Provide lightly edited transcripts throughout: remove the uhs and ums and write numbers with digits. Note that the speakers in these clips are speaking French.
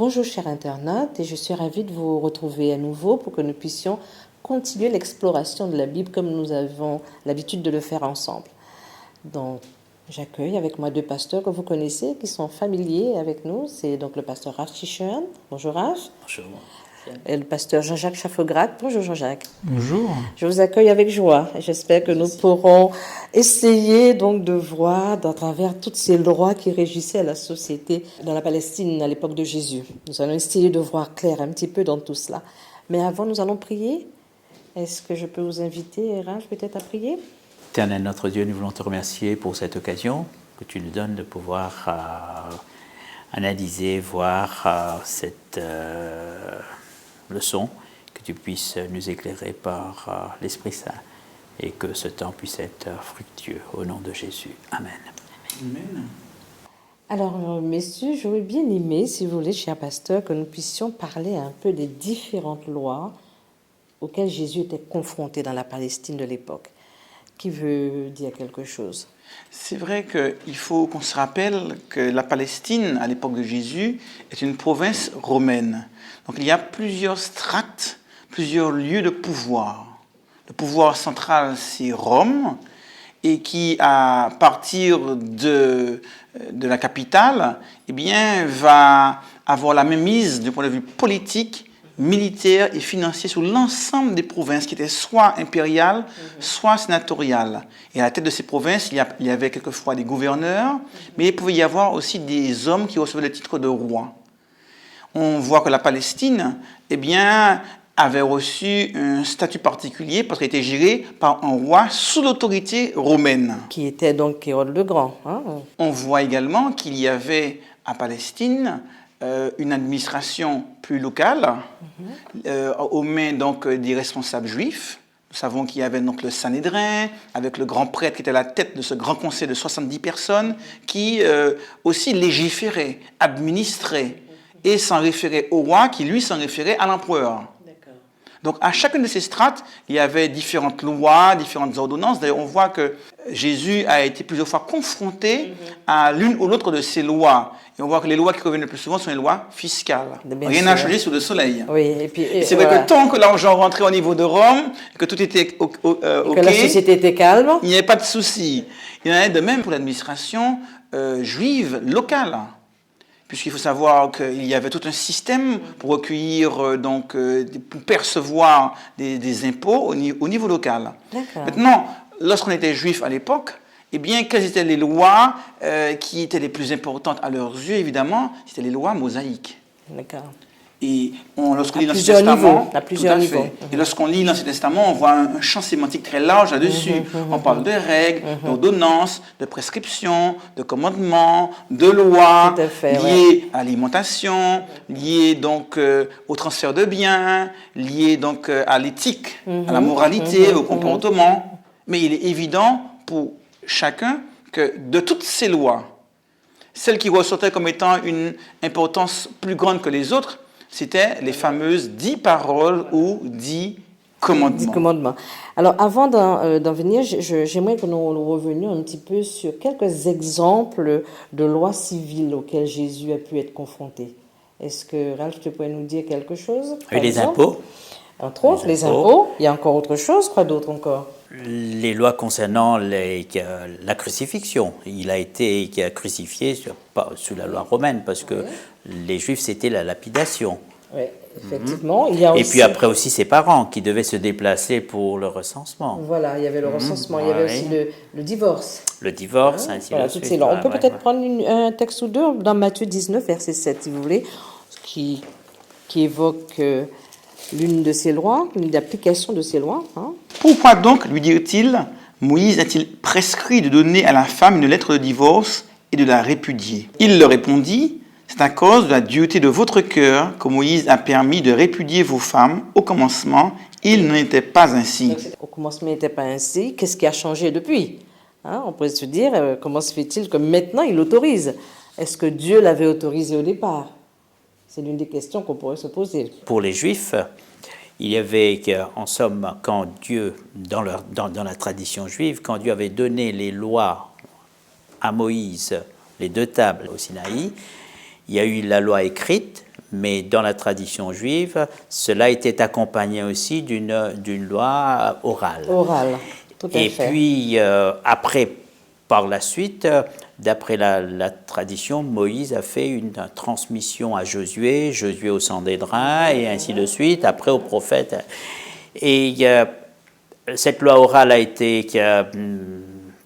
Bonjour chers internautes, et je suis ravie de vous retrouver à nouveau pour que nous puissions continuer l'exploration de la Bible comme nous avons l'habitude de le faire ensemble. Donc, j'accueille avec moi deux pasteurs que vous connaissez, qui sont familiers avec nous. C'est donc le pasteur Raph Chichern. Bonjour Raph. Bonjour. Et le pasteur Jean-Jacques Chaffegrac. Bonjour Jean-Jacques. Bonjour. Je vous accueille avec joie. J'espère que nous pourrons essayer donc de voir dans travers toutes ces lois qui régissaient la société dans la Palestine à l'époque de Jésus. Nous allons essayer de voir clair un petit peu dans tout cela. Mais avant, nous allons prier. Est-ce que je peux vous inviter, Raph, peut-être à prier? Éternel notre Dieu, nous voulons te remercier pour cette occasion que tu nous donnes de pouvoir analyser, voir cette leçon, que tu puisses nous éclairer par l'Esprit Saint et que ce temps puisse être fructueux au nom de Jésus. Amen. Amen. Alors, messieurs, j'aurais bien aimé, si vous voulez, cher pasteur, que nous puissions parler un peu des différentes lois auxquelles Jésus était confronté dans la Palestine de l'époque. Qui veut dire quelque chose? C'est vrai qu'il faut qu'on se rappelle que la Palestine, à l'époque de Jésus, est une province romaine. Donc il y a plusieurs strates, plusieurs lieux de pouvoir. Le pouvoir central, c'est Rome, et qui, à partir de la capitale, eh bien, va avoir la même mise du point de vue politique, militaire et financier sur l'ensemble des provinces qui étaient soit impériales, soit sénatoriales. Et à la tête de ces provinces, il y avait quelquefois des gouverneurs, mais il pouvait y avoir aussi des hommes qui recevaient le titre de roi. On voit que la Palestine, eh bien, avait reçu un statut particulier parce qu'elle était gérée par un roi sous l'autorité romaine. Qui était donc Hérode le Grand. Hein? On voit également qu'il y avait à Palestine une administration plus locale, aux mains donc des responsables juifs. Nous savons qu'il y avait donc le Sanhédrin, avec le grand prêtre qui était à la tête de ce grand conseil de 70 personnes, qui aussi légiférait, administrait, et s'en référait au roi, qui lui s'en référait à l'empereur. Donc, à chacune de ces strates, il y avait différentes lois, différentes ordonnances. D'ailleurs, on voit que Jésus a été plusieurs fois confronté à l'une ou l'autre de ces lois. Et on voit que les lois qui reviennent le plus souvent sont les lois fiscales. Rien n'a changé sous le soleil. Oui, et puis, c'est vrai que tant que l'argent rentrait au niveau de Rome, que tout était OK, que la société était calme, il n'y avait pas de souci. Il en est de même pour l'administration juive locale. Puisqu'il faut savoir qu'il y avait tout un système pour recueillir, pour percevoir des impôts au niveau local. Maintenant, lorsqu'on était juif à l'époque, eh bien, quelles étaient les lois qui étaient les plus importantes à leurs yeux, évidemment? C'était les lois mosaïques. D'accord. Et lorsqu'on lit l'Ancien Testament, à plusieurs niveaux. Et lorsqu'on lit l'Ancien Testament, on voit un champ sémantique très large là-dessus. On parle de règles, d'ordonnances, de prescriptions, de commandements, de lois liées à l'alimentation, liées donc au transfert de biens, liées donc à l'éthique, à la moralité, au comportement. Mais il est évident pour chacun que de toutes ces lois, celle qui ressortait comme étant une importance plus grande que les autres, c'était les fameuses 10 paroles ou 10 commandements. 10 commandements. Alors, avant d'en venir, j'aimerais que nous revenions un petit peu sur quelques exemples de lois civiles auxquelles Jésus a pu être confronté. Est-ce que, Ralph, tu pourrais nous dire quelque chose? Les impôts. Entre autres, les impôts. Il y a encore autre chose. Quoi d'autre encore? Les lois concernant la crucifixion. Il a été crucifié sous la loi romaine parce que les Juifs, c'était la lapidation. Oui, effectivement. Il y a aussi... Et puis après aussi ses parents qui devaient se déplacer pour le recensement. Voilà, il y avait le recensement. Il y avait aussi le divorce. Le divorce, ainsi de suite. suite. On peut peut-être prendre un texte ou deux dans Matthieu 19, verset 7, si vous voulez, qui évoque... l'une de ces lois, une application de ces lois. Pourquoi donc, lui dit-il, Moïse a-t-il prescrit de donner à la femme une lettre de divorce et de la répudier? Il leur répondit, c'est à cause de la dureté de votre cœur que Moïse a permis de répudier vos femmes. Au commencement, il n'en était pas ainsi. Donc, au commencement, il n'était pas ainsi. Qu'est-ce qui a changé depuis? On pourrait se dire, comment se fait-il que maintenant il autorise? Est-ce que Dieu l'avait autorisé au départ? C'est l'une des questions qu'on pourrait se poser. Pour les Juifs, il y avait, en somme, quand Dieu, dans la tradition juive, quand Dieu avait donné les lois à Moïse, les 2 tables au Sinaï, il y a eu la loi écrite, Mais dans la tradition juive, cela était accompagné aussi d'une loi orale. Orale, tout à Et fait. puis, après, par la suite, d'après la tradition, Moïse a fait une transmission à Josué, Josué au Sanhédrin, et ainsi de suite, après au prophète. Et cette loi orale a été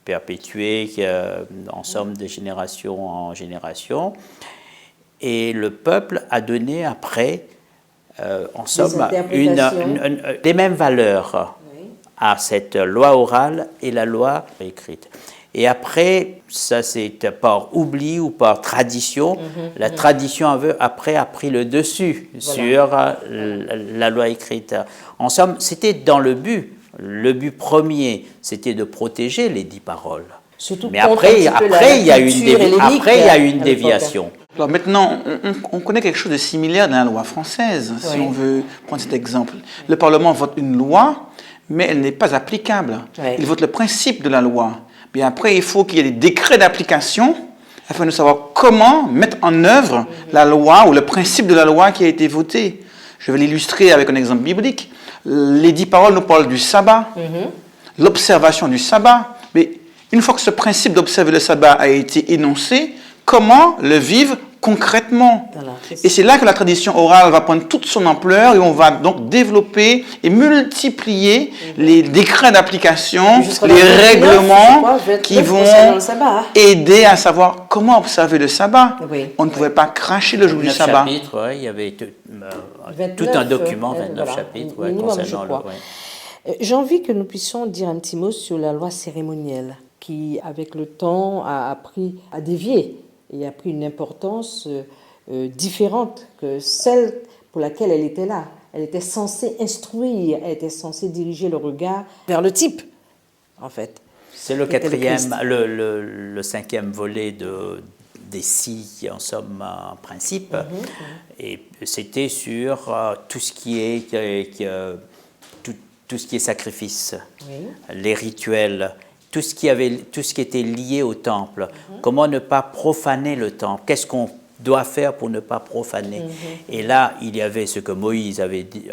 perpétuée, en somme, de génération en génération. Et le peuple a donné après, en somme, les mêmes valeurs à cette loi orale et la loi écrite. Et après, ça c'est par oubli ou par tradition, la tradition après a pris le dessus sur la loi écrite. En somme, c'était dans le but premier, c'était de protéger les 10 paroles. Surtout mais après il y a eu une déviation. Alors maintenant, on connaît quelque chose de similaire dans la loi française, si on veut prendre cet exemple. Le Parlement vote une loi, mais elle n'est pas applicable. Il vote le principe de la loi. Mais après, il faut qu'il y ait des décrets d'application afin de savoir comment mettre en œuvre la loi ou le principe de la loi qui a été voté. Je vais l'illustrer avec un exemple biblique. Les 10 paroles nous parlent du sabbat, l'observation du sabbat. Mais une fois que ce principe d'observer le sabbat a été énoncé, comment le vivre concrètement. Et c'est là que la tradition orale va prendre toute son ampleur et on va donc développer et multiplier les décrets d'application, les règlements qui vont aider à savoir comment observer le sabbat. On ne pouvait pas cracher le jour du sabbat. Chapitres, il y avait tout un document, 29 chapitres concernant le... J'ai envie que nous puissions dire un petit mot sur la loi cérémonielle qui, avec le temps, a appris à dévier et a pris une importance différente que celle pour laquelle elle était là. Elle était censée instruire, elle était censée diriger le regard vers le type, en fait. C'est le quatrième, le cinquième volet des 6, en somme, en principe. Et c'était sur tout ce qui est sacrifice, les rituels, tout ce qui était lié au temple. Comment ne pas profaner le temple? Qu'est-ce qu'on doit faire pour ne pas profaner? Et là, il y avait ce que Moïse avait dit,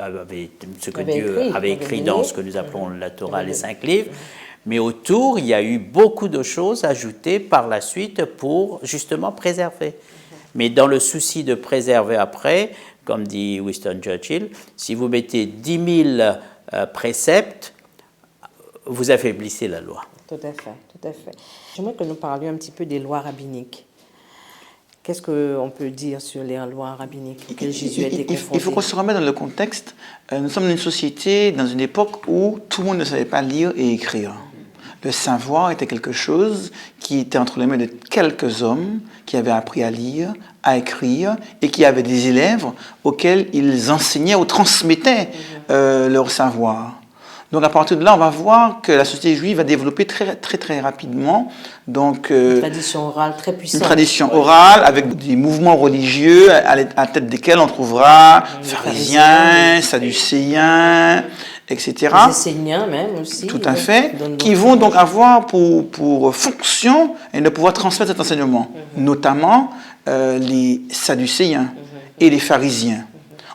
ce que Dieu avait écrit dans ce que nous appelons la Torah, les 5 livres. Mais autour, il y a eu beaucoup de choses ajoutées par la suite pour justement préserver. Mais dans le souci de préserver après, comme dit Winston Churchill, si vous mettez 10 000 préceptes, vous affaiblissez la loi. Tout à fait, tout à fait. J'aimerais que nous parlions un petit peu des lois rabbiniques. Qu'est-ce qu'on peut dire sur les lois rabbiniques auxquelles Jésus a été confronté? Il faut qu'on se remette dans le contexte. Nous sommes dans une société, dans une époque où tout le monde ne savait pas lire et écrire. Le savoir était quelque chose qui était entre les mains de quelques hommes qui avaient appris à lire, à écrire et qui avaient des élèves auxquels ils enseignaient ou transmettaient leur savoir. Donc à partir de là, on va voir que la société juive va développer très rapidement. Donc, une tradition orale très puissante. Une tradition orale avec des mouvements religieux à la tête desquels on trouvera pharisiens, sadducéens, etc. Les Esséniens même aussi. Tout à fait, qui vont donc avoir pour fonction et de pouvoir transmettre cet enseignement, notamment les sadducéens et les pharisiens.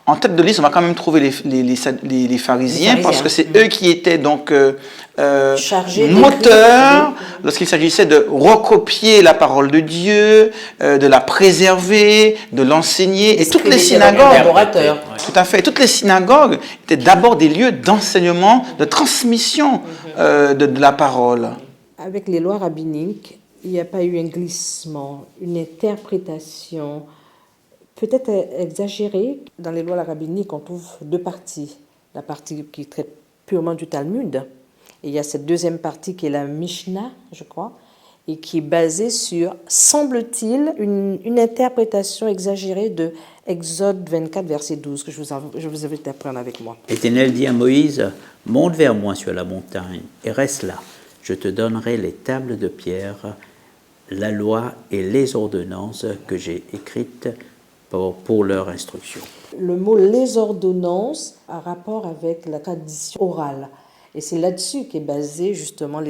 En tête de liste, on va quand même trouver les pharisiens parce que c'est eux qui étaient donc moteurs lorsqu'il s'agissait de recopier la parole de Dieu, de la préserver, de l'enseigner. Et toutes les synagogues, tout à fait, toutes les synagogues étaient d'abord des lieux d'enseignement, de transmission de la parole. Avec les lois rabbiniques, il n'y a pas eu un glissement, une interprétation peut-être exagérée. Dans les lois rabbiniques, on trouve 2 parties. La partie qui traite purement du Talmud, et il y a cette deuxième partie qui est la Mishnah, je crois, et qui est basée sur, semble-t-il, une interprétation exagérée de Exode 24, verset 12, que je vous invite à prendre avec moi. L'Éternel dit à Moïse, « Monte vers moi sur la montagne et reste là. Je te donnerai les tables de pierre, la loi et les ordonnances que j'ai écrites pour leur instruction. » Le mot « les ordonnances » a rapport avec la tradition orale. Et c'est là-dessus qu'est basé justement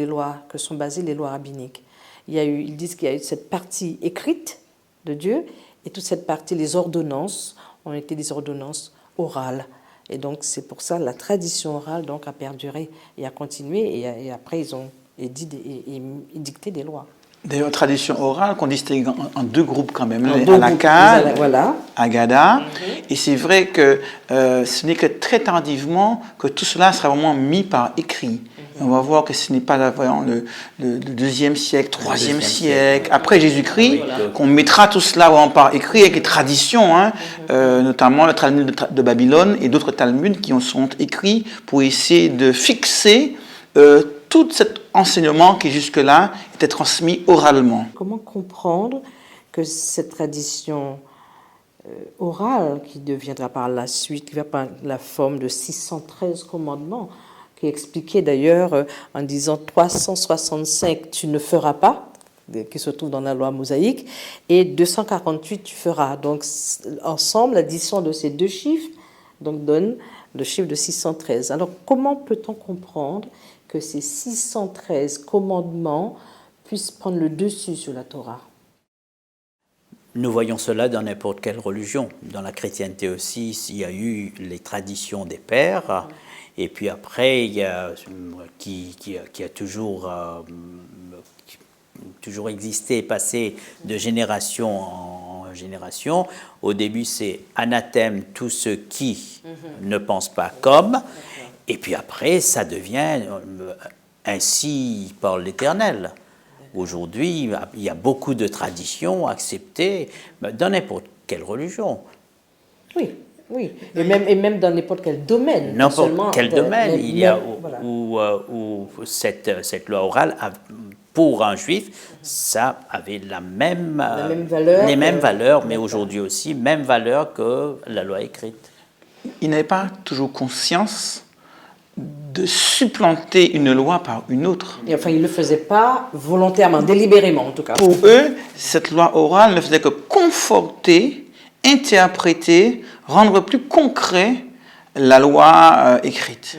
que sont basées les lois rabbiniques. Ils disent qu'il y a eu cette partie écrite de Dieu et toute cette partie, les ordonnances, ont été des ordonnances orales. Et donc, c'est pour ça que la tradition orale donc, a perduré et a continué. Et après, ils ont édicté des lois. D'ailleurs, tradition orale qu'on distingue en deux groupes quand même, En les deux Alakad, groupes, voilà. Agada, et c'est vrai que ce n'est que très tardivement que tout cela sera vraiment mis par écrit. On va voir que ce n'est pas vraiment le 2e siècle, 3e siècle, après Jésus-Christ, qu'on mettra tout cela vraiment par écrit avec les traditions, hein, notamment le Talmud de Babylone et d'autres Talmuds qui sont écrits pour essayer de fixer tout cet enseignement qui jusque-là était transmis oralement. Comment comprendre que cette tradition orale, qui deviendra par la suite, qui va prendre la forme de 613 commandements, qui est expliqué d'ailleurs en disant 365 tu ne feras pas, qui se trouve dans la loi mosaïque, et 248 tu feras. Donc ensemble, l'addition de ces deux chiffres donc, donne le chiffre de 613. Alors comment peut-on comprendre que ces 613 commandements puissent prendre le dessus sur la Torah? Nous voyons cela dans n'importe quelle religion. Dans la chrétienté aussi, il y a eu les traditions des pères, et puis après, il y a qui a toujours existé, passé de génération en génération. Au début, c'est anathème tous ceux qui ne pensent pas comme, et puis après, ça devient ainsi par l'Éternel. Aujourd'hui, il y a beaucoup de traditions acceptées dans n'importe quelle religion. Oui, oui. Et même dans n'importe quel domaine. N'importe quel domaine. Il y a voilà. où cette loi orale, pour un juif, ça avait les mêmes valeurs, mais aujourd'hui aussi, même valeur que la loi écrite. Ils n'avaient pas toujours conscience de supplanter une loi par une autre. Et enfin, ils ne le faisaient pas volontairement, délibérément en tout cas. Pour eux, cette loi orale ne faisait que conforter, interpréter, rendre plus concret la loi écrite.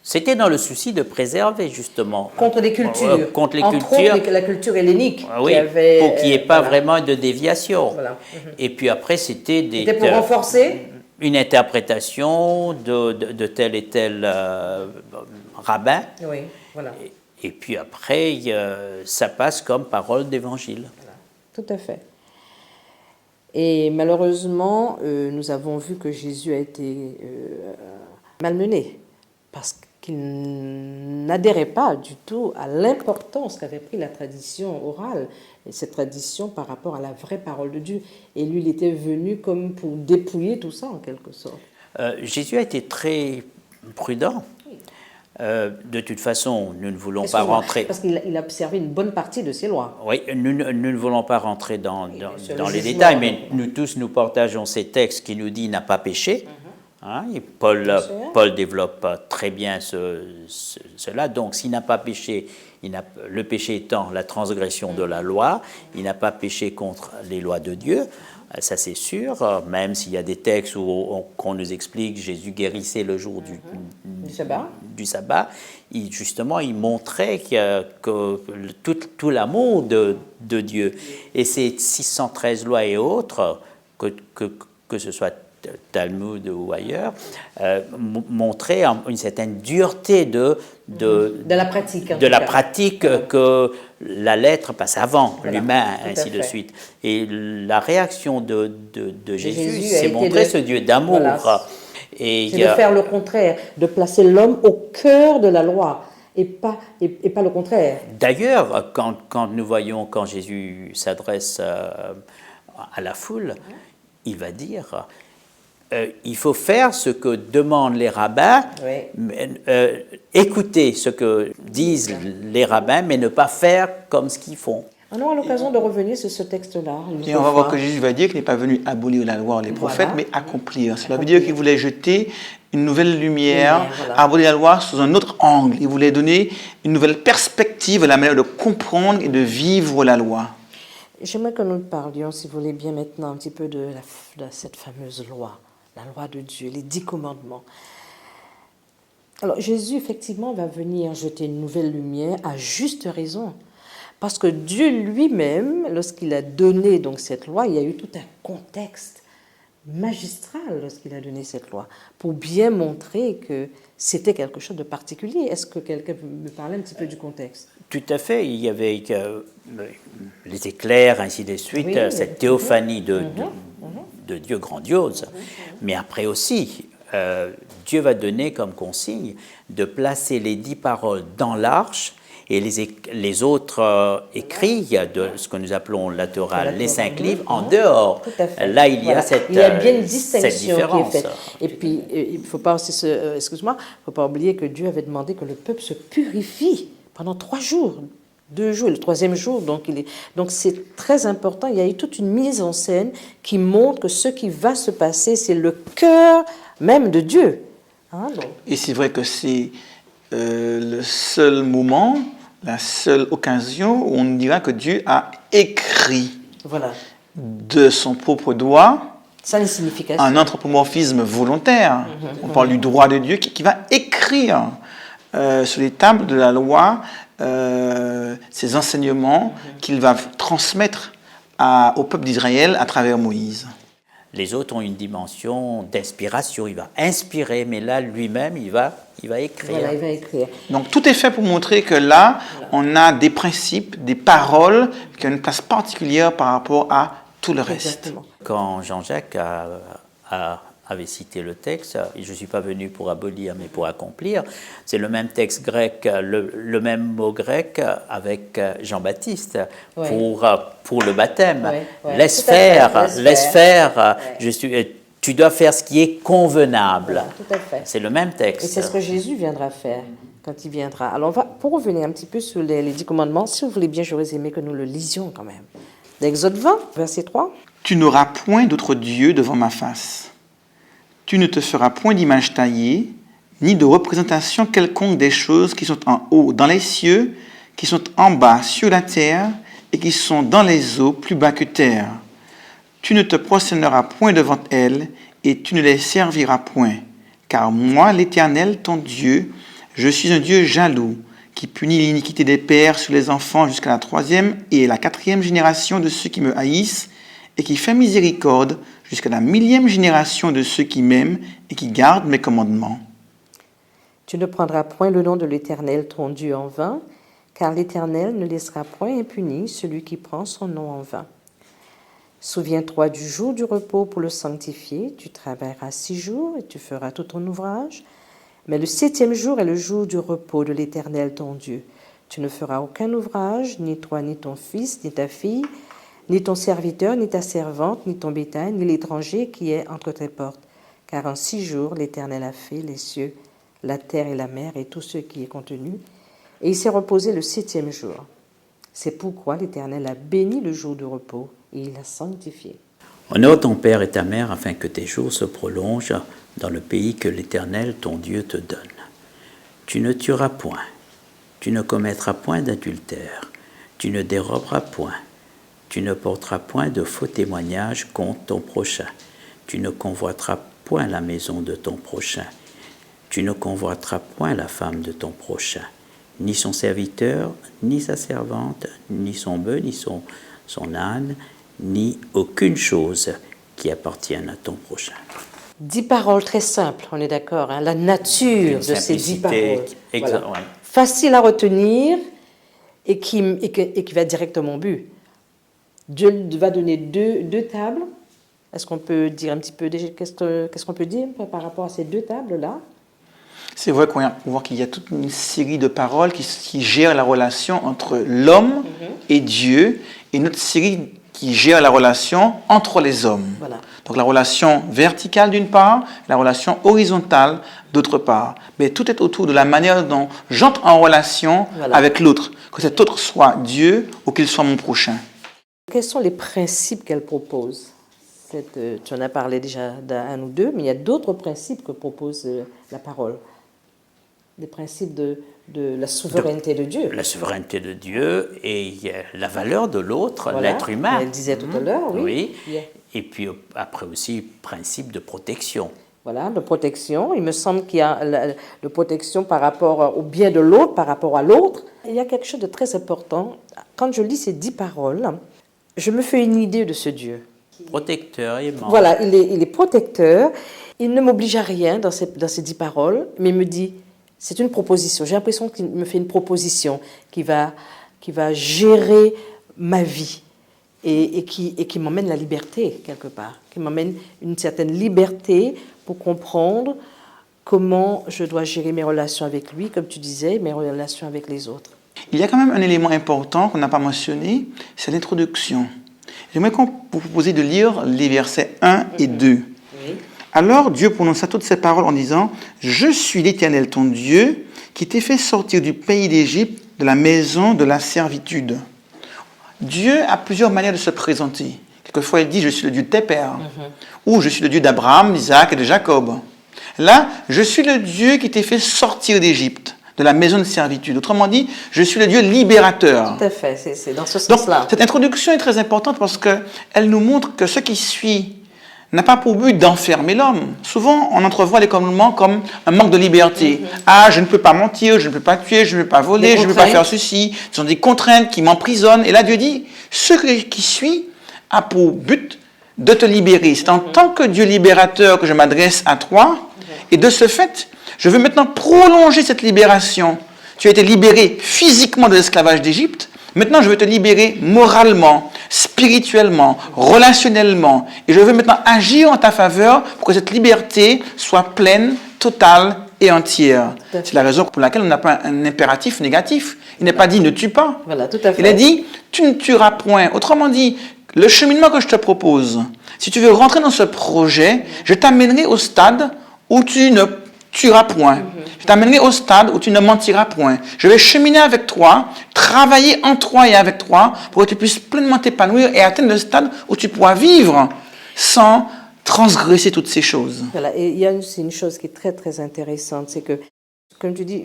C'était dans le souci de préserver justement. Contre les cultures. Contre les Entre cultures. autres, la culture hellénique. Oui, pour qu'il n'y ait pas vraiment de déviation. Voilà. Et puis après, c'était pour renforcer une interprétation de tel et tel rabbin. Oui, voilà. Et puis après, ça passe comme parole d'évangile. Voilà. Tout à fait. Et malheureusement, nous avons vu que Jésus a été malmené parce qu'il n'adhérait pas du tout à l'importance qu'avait pris la tradition orale, et cette tradition par rapport à la vraie parole de Dieu. Et lui, il était venu comme pour dépouiller tout ça, en quelque sorte. Jésus a été très prudent. De toute façon, nous ne voulons pas rentrer... Parce qu'il a observé une bonne partie de ces lois. Oui, nous ne voulons pas rentrer dans les détails, mais nous tous, nous partageons ces textes qui nous disent « n'a pas péché ». Hein, et Paul développe très bien cela. Donc, s'il n'a pas péché, le péché étant la transgression de la loi, il n'a pas péché contre les lois de Dieu. Ça, c'est sûr, même s'il y a des textes qu'on nous explique Jésus guérissait le jour du sabbat. Justement, il montrait que tout l'amour de Dieu. Et ces 613 lois et autres, que ce soit Talmud ou ailleurs, montrait une certaine dureté de la pratique. De la pratique que la lettre passe avant l'humain, ainsi de suite. Et la réaction de Jésus, c'est montrer ce Dieu d'amour. Voilà. Et c'est de faire le contraire, de placer l'homme au cœur de la loi. Et pas le contraire. D'ailleurs, quand nous voyons, quand Jésus s'adresse à la foule, il va dire... il faut faire ce que demandent les rabbins, écouter ce que disent les rabbins, mais ne pas faire comme ce qu'ils font. On aura l'occasion de revenir sur ce texte-là. Et on va voir que Jésus va dire qu'il n'est pas venu abolir la loi, les prophètes, mais accomplir. Cela veut dire qu'il voulait jeter une nouvelle lumière, abolir la loi sous un autre angle. Il voulait donner une nouvelle perspective à la manière de comprendre et de vivre la loi. J'aimerais que nous parlions, si vous voulez bien maintenant, un petit peu de cette fameuse loi. La loi de Dieu, les 10 commandements. Alors Jésus, effectivement, va venir jeter une nouvelle lumière à juste raison. Parce que Dieu lui-même, lorsqu'il a donné donc cette loi, il y a eu tout un contexte magistral lorsqu'il a donné cette loi, pour bien montrer que c'était quelque chose de particulier. Est-ce que quelqu'un peut me parler un petit peu du contexte? Tout à fait, il y avait les éclairs, ainsi de suite, Oui, cette théophanie de Dieu grandiose. Mais après aussi, Dieu va donner comme consigne de placer les 10 paroles dans l'arche et les autres écrits de ce que nous appelons la Torah, les 5 livres, en dehors. Tout à fait. Là, il y a Il y a bien une cette distinction différence. qui est faite. Et puis, il ne faut pas aussi excuse-moi, faut pas oublier que Dieu avait demandé que le peuple se purifie pendant 3 jours. 2 jours, et le 3e jour, donc c'est très important. Il y a eu toute une mise en scène qui montre que ce qui va se passer, c'est le cœur même de Dieu. Hein, donc. Et c'est vrai que c'est le seul moment, la seule occasion où on dira que Dieu a écrit Voilà. de son propre doigt Ça a une signification. un anthropomorphisme volontaire. On parle du droit de Dieu qui va écrire sur les tables de la loi ces enseignements qu'il va transmettre au peuple d'Israël à travers Moïse. Les autres ont une dimension d'inspiration. Il va inspirer, mais là, lui-même, il va écrire. Voilà, il va écrire. Donc tout est fait pour montrer que là, on a des principes, des paroles qui ont une place particulière par rapport à tout le reste. Exactement. Quand Jean-Jacques avait cité le texte, et je ne suis pas venu pour abolir, mais pour accomplir, c'est le même texte grec, le même mot grec avec Jean-Baptiste Ouais. pour le baptême. Ouais. Laisse Tout à fait, faire, laisse faire. tu dois faire ce qui est convenable. Voilà, tout à fait. C'est le même Et texte. c'est ce que Jésus viendra faire quand il viendra. Alors, pour revenir un petit peu sur les 10 commandements, si vous voulez bien, j'aurais aimé que nous le lisions quand même. L'Exode 20, verset 3. Tu n'auras point d'autre Dieu devant ma face. Tu ne te feras point d'image taillée, ni de représentation quelconque des choses qui sont en haut dans les cieux, qui sont en bas sur la terre, et qui sont dans les eaux plus bas que terre. Tu ne te prosterneras point devant elles, et tu ne les serviras point. Car moi, l'Éternel, ton Dieu, je suis un Dieu jaloux, qui punit l'iniquité des pères sur les enfants jusqu'à la 3e et la 4e génération de ceux qui me haïssent, et qui fait miséricorde jusqu'à la 1000e génération de ceux qui m'aiment et qui gardent mes commandements. Tu ne prendras point le nom de l'Éternel, ton Dieu, en vain, car l'Éternel ne laissera point impuni celui qui prend son nom en vain. Souviens-toi du jour du repos pour le sanctifier. Tu travailleras 6 jours et tu feras tout ton ouvrage. Mais le 7e jour est le jour du repos de l'Éternel, ton Dieu. Tu ne feras aucun ouvrage, ni toi, ni ton fils, ni ta fille, ni ton serviteur, ni ta servante, ni ton bétail, ni l'étranger qui est entre tes portes. Car en 6 jours, l'Éternel a fait les cieux, la terre et la mer et tout ce qui est contenu. Et il s'est reposé le 7e jour. C'est pourquoi l'Éternel a béni le jour de repos et il l'a sanctifié. Honore ton père et ta mère afin que tes jours se prolongent dans le pays que l'Éternel, ton Dieu, te donne. Tu ne tueras point, tu ne commettras point d'adultère, tu ne déroberas point, tu ne porteras point de faux témoignages contre ton prochain, tu ne convoiteras point la maison de ton prochain, tu ne convoiteras point la femme de ton prochain, ni son serviteur, ni sa servante, ni son bœuf, ni son âne, ni aucune chose qui appartienne à ton prochain. 10 paroles très simples, on est d'accord, hein, la nature de ces 10 paroles. Voilà. Ouais. Facile à retenir et qui va directement au but. Dieu va donner deux tables. Est-ce qu'on peut dire un petit peu, qu'est-ce qu'on peut dire par rapport à ces 2 tables-là? C'est vrai qu'on voit qu'il y a toute une série de paroles qui gèrent la relation entre l'homme et Dieu, et une autre série qui gère la relation entre les hommes. Voilà. Donc la relation verticale d'une part, la relation horizontale d'autre part. Mais tout est autour de la manière dont j'entre en relation avec l'autre, que cet autre soit Dieu ou qu'il soit mon prochain. Quels sont les principes qu'elle propose? Tu en as parlé déjà d'un ou deux, mais il y a d'autres principes que propose la parole. Des principes de la souveraineté de Dieu. La souveraineté de Dieu et la valeur de l'autre, Voilà. l'être humain. Elle disait tout à l'heure, oui. Yeah. Et puis après aussi, principe de protection. Voilà, de protection. Il me semble qu'il y a de protection par rapport au bien de l'autre, par rapport à l'autre. Il y a quelque chose de très important. Quand je lis ces 10 paroles, je me fais une idée de ce Dieu Protecteur, aimant. Voilà, il est protecteur. Il ne m'oblige à rien dans ces 10 paroles, mais il me dit, c'est une proposition. J'ai l'impression qu'il me fait une proposition qui va gérer ma vie et qui m'emmène la liberté, quelque part, qui m'emmène une certaine liberté pour comprendre comment je dois gérer mes relations avec lui, comme tu disais, mes relations avec les autres. Il y a quand même un élément important qu'on n'a pas mentionné, c'est l'introduction. J'aimerais vous proposer de lire les versets 1 et 2. Oui. Alors Dieu prononça toutes ces paroles en disant « Je suis l'Éternel ton Dieu, qui t'ai fait sortir du pays d'Égypte, de la maison de la servitude. » Dieu a plusieurs manières de se présenter. Quelquefois, il dit « Je suis le Dieu de tes pères » ou « Je suis le Dieu d'Abraham, d'Isaac et de Jacob ». Là, « Je suis le Dieu qui t'ai fait sortir d'Égypte, de la maison de servitude ». Autrement dit, je suis le Dieu libérateur. Tout à fait, c'est dans ce Donc, sens-là. cette introduction est très importante parce qu'elle nous montre que ce qui suit n'a pas pour but d'enfermer l'homme. Souvent, on entrevoit les commandements comme un manque de liberté. Ah, je ne peux pas mentir, je ne peux pas tuer, je ne peux pas voler, je ne peux pas faire ceci. Ce sont des contraintes qui m'emprisonnent. Et là, Dieu dit, ce qui suit a pour but de te libérer. C'est en tant que Dieu libérateur que je m'adresse à toi. Et de ce fait, je veux maintenant prolonger cette libération. Tu as été libéré physiquement de l'esclavage d'Égypte. Maintenant, je veux te libérer moralement, spirituellement, relationnellement. Et je veux maintenant agir en ta faveur pour que cette liberté soit pleine, totale et entière. C'est la raison pour laquelle on n'a pas un impératif négatif. Il n'est pas dit « ne tue pas ». Voilà, tout à fait. Il a dit « tu ne tueras point ». Autrement dit, le cheminement que je te propose, si tu veux rentrer dans ce projet, je t'amènerai au stade où tu ne tueras point. Je t'amènerai au stade où tu ne mentiras point. Je vais cheminer avec toi, travailler en toi et avec toi pour que tu puisses pleinement t'épanouir et atteindre le stade où tu pourras vivre sans transgresser toutes ces choses. Voilà, et il y a une chose qui est très très intéressante, c'est que, comme tu dis,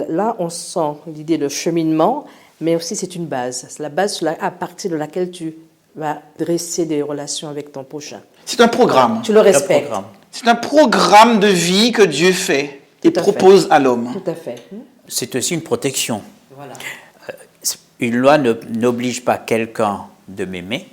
là on sent l'idée de cheminement, mais aussi c'est une base. C'est la base à partir de laquelle tu vas dresser des relations avec ton prochain. C'est un programme. Tu le respectes. C'est un programme de vie que Dieu fait et propose à l'homme. Tout à fait. C'est aussi une protection. Voilà. Une loi n'oblige pas quelqu'un de m'aimer,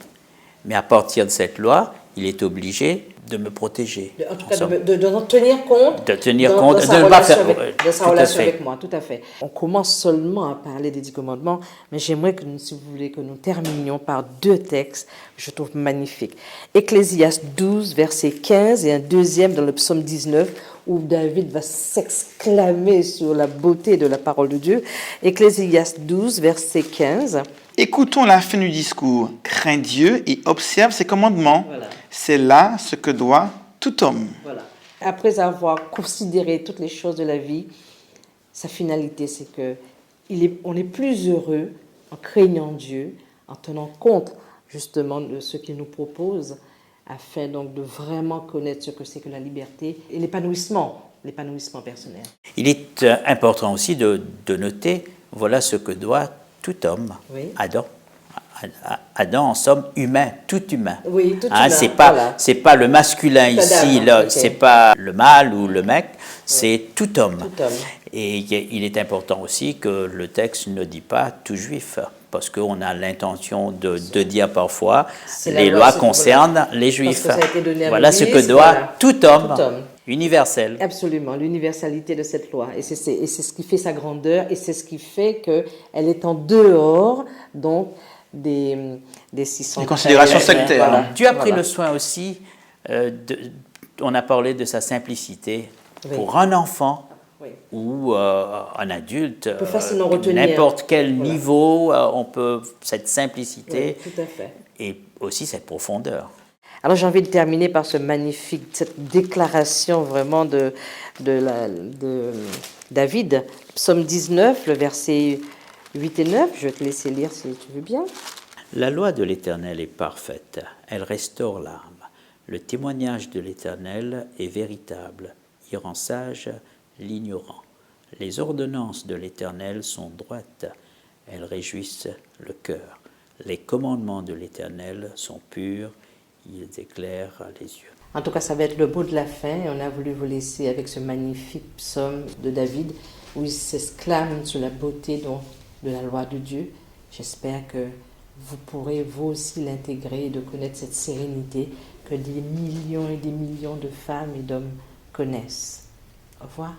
mais à partir de cette loi, il est obligé de me protéger. En tout cas, de tenir compte. De tenir compte, de ne pas faire. De sa relation avec moi, tout à fait. On commence seulement à parler des 10 commandements, mais j'aimerais que, si vous voulez, que nous terminions par 2 textes que je trouve magnifiques. Ecclésiaste 12, verset 15, et un deuxième dans le psaume 19, où David va s'exclamer sur la beauté de la parole de Dieu. Ecclésiaste 12, verset 15. Écoutons la fin du discours. Crains Dieu et observe ses commandements. Voilà. C'est là ce que doit tout homme. Voilà. Après avoir considéré toutes les choses de la vie, sa finalité, c'est que on est plus heureux en craignant Dieu, en tenant compte justement de ce qu'il nous propose, afin donc de vraiment connaître ce que c'est que la liberté et l'épanouissement personnel. Il est important aussi de noter, voilà ce que doit tout homme. Oui. Adam, en somme, humain, tout humain. Oui, tout humain. C'est pas le masculin ici, là, okay. C'est pas le mâle ou le mec, c'est tout homme. Tout homme. Et il est important aussi que le texte ne dit pas tout juif, parce qu'on a l'intention de dire parfois les lois concernent les juifs. Voilà ce que doit tout homme. Universel. Absolument, l'universalité de cette loi. Et c'est ce qui fait sa grandeur, et c'est ce qui fait qu'elle est en dehors donc, des 600... Les considérations sectaires. Voilà. Dieu a pris le soin aussi, on a parlé de sa simplicité. Oui. Pour un enfant ou un adulte, on peut facilement retenir. N'importe quel niveau, on peut, cette simplicité tout à fait. Et aussi cette profondeur. Alors j'ai envie de terminer par cette déclaration vraiment de David, psaume 19, le verset 8 et 9, je vais te laisser lire si tu veux bien. La loi de l'Éternel est parfaite, elle restaure l'âme. Le témoignage de l'Éternel est véritable, il rend sage l'ignorant. Les ordonnances de l'Éternel sont droites, elles réjouissent le cœur. Les commandements de l'Éternel sont purs, ils éclairent les yeux. En tout cas, ça va être le mot de la fin, et on a voulu vous laisser avec ce magnifique psaume de David, où il s'exclame sur la beauté de la loi de Dieu. J'espère que vous pourrez vous aussi l'intégrer et de connaître cette sérénité que des millions et des millions de femmes et d'hommes connaissent. Au revoir.